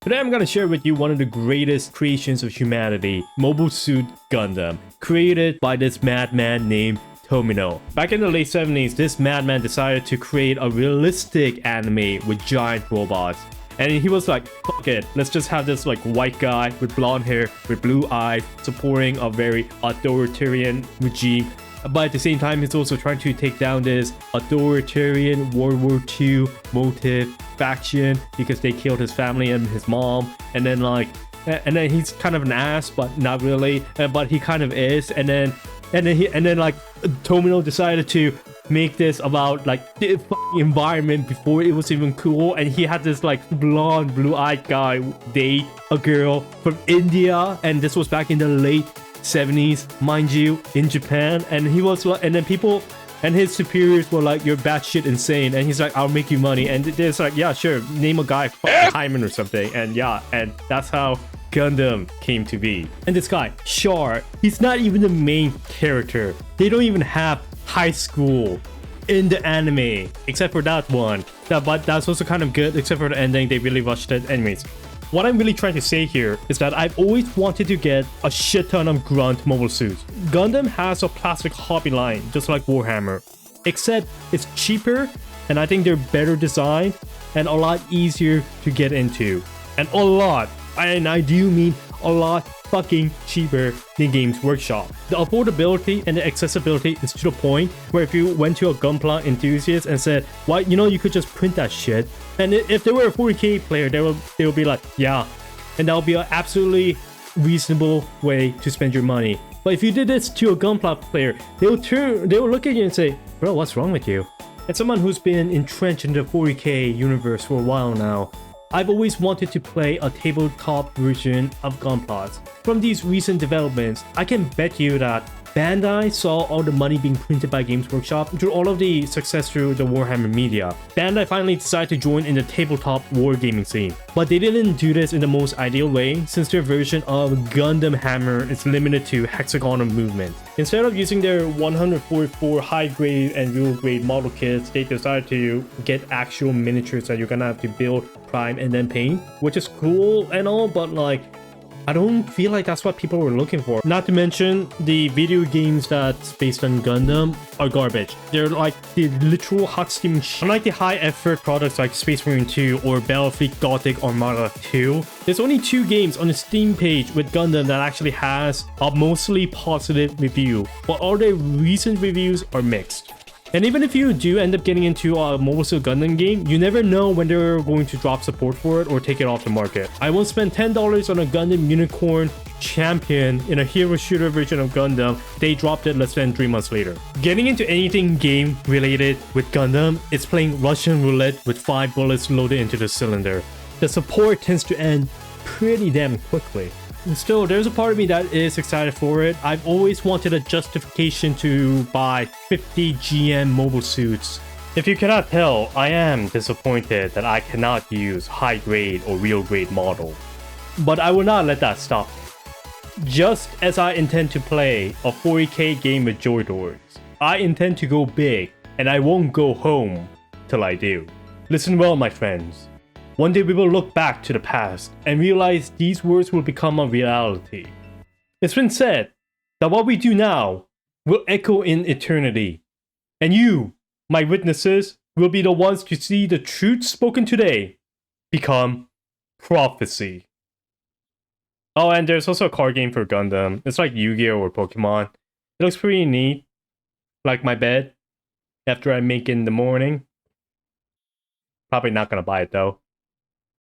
Today I'm gonna share with you one of the greatest creations of humanity, Mobile Suit Gundam, created by this madman named Tomino. Back in the late 70s, this madman decided to create a realistic anime with giant robots. And he was like, fuck it, let's just have this like white guy with blonde hair, with blue eyes, supporting a very authoritarian regime. But at the same time, he's also trying to take down this authoritarian World War II motive faction because they killed his family and his mom. And then he's kind of an ass, but not really. But he kind of is. And then Tomino decided to make this about like the environment before it was even cool. And he had this like blonde, blue-eyed guy date a girl from India, and this was back in the late 70s, mind you, in Japan. And he was like, and then people and his superiors were like, you're batshit insane. And he's like, I'll make you money. And they're like, yeah, sure, name a guy, Hyman or something. And yeah, and that's how Gundam came to be. And this guy, Char, he's not even the main character. They don't even have high school in the anime, except for that one. But that's also kind of good, except for the ending. They really rushed it. Anyways, what I'm really trying to say here is that I've always wanted to get a shit ton of grunt mobile suits. Gundam has a plastic hobby line, just like Warhammer, except it's cheaper, and I think they're better designed and a lot easier to get into. And a lot, and I do mean a lot fucking cheaper than Games Workshop. The affordability and the accessibility is to the point where if you went to a Gunpla enthusiast and said, why, you know, you could just print that shit. And if they were a 40k player, they will be like, yeah. And that would be an absolutely reasonable way to spend your money. But if you did this to a Gunpla player, they will look at you and say, bro, what's wrong with you? As someone who's been entrenched in the 40k universe for a while now, I've always wanted to play a tabletop version of Gunpla. From these recent developments, I can bet you that Bandai saw all the money being printed by Games Workshop through all of the success through the Warhammer media. Bandai finally decided to join in the tabletop wargaming scene. But they didn't do this in the most ideal way, since their version of Gundam Hammer is limited to hexagonal movement. Instead of using their 144 high-grade and real-grade model kits, they decided to get actual miniatures that you're gonna have to build, prime, and then paint, which is cool and all, but like, I don't feel like that's what people were looking for. Not to mention, the video games that's based on Gundam are garbage. They're like the literal hot steaming shit. Unlike the high-effort products like Space Marine 2 or Battlefleet Gothic Armada 2, there's only 2 games on the Steam page with Gundam that actually has a mostly positive review, but all their recent reviews are mixed. And even if you do end up getting into a Mobile Suit Gundam game, you never know when they're going to drop support for it or take it off the market. I won't spend $10 on a Gundam Unicorn Champion in a hero shooter version of Gundam. They dropped it less than 3 months later. Getting into anything game related with Gundam is playing Russian roulette with 5 bullets loaded into the cylinder. The support tends to end pretty damn quickly. Still, there's a part of me that is excited for it. I've always wanted a justification to buy 50 GM mobile suits. If you cannot tell, I am disappointed that I cannot use high grade or real grade model. But I will not let that stop me. Just as I intend to play a 40k game with Joy Doors, I intend to go big, and I won't go home till I do. Listen well, my friends. One day we will look back to the past and realize these words will become a reality. It's been said that what we do now will echo in eternity. And you, my witnesses, will be the ones to see the truth spoken today become prophecy. Oh, and there's also a card game for Gundam. It's like Yu-Gi-Oh! Or Pokemon. It looks pretty neat. Like my bed after I make it in the morning. Probably not gonna buy it though.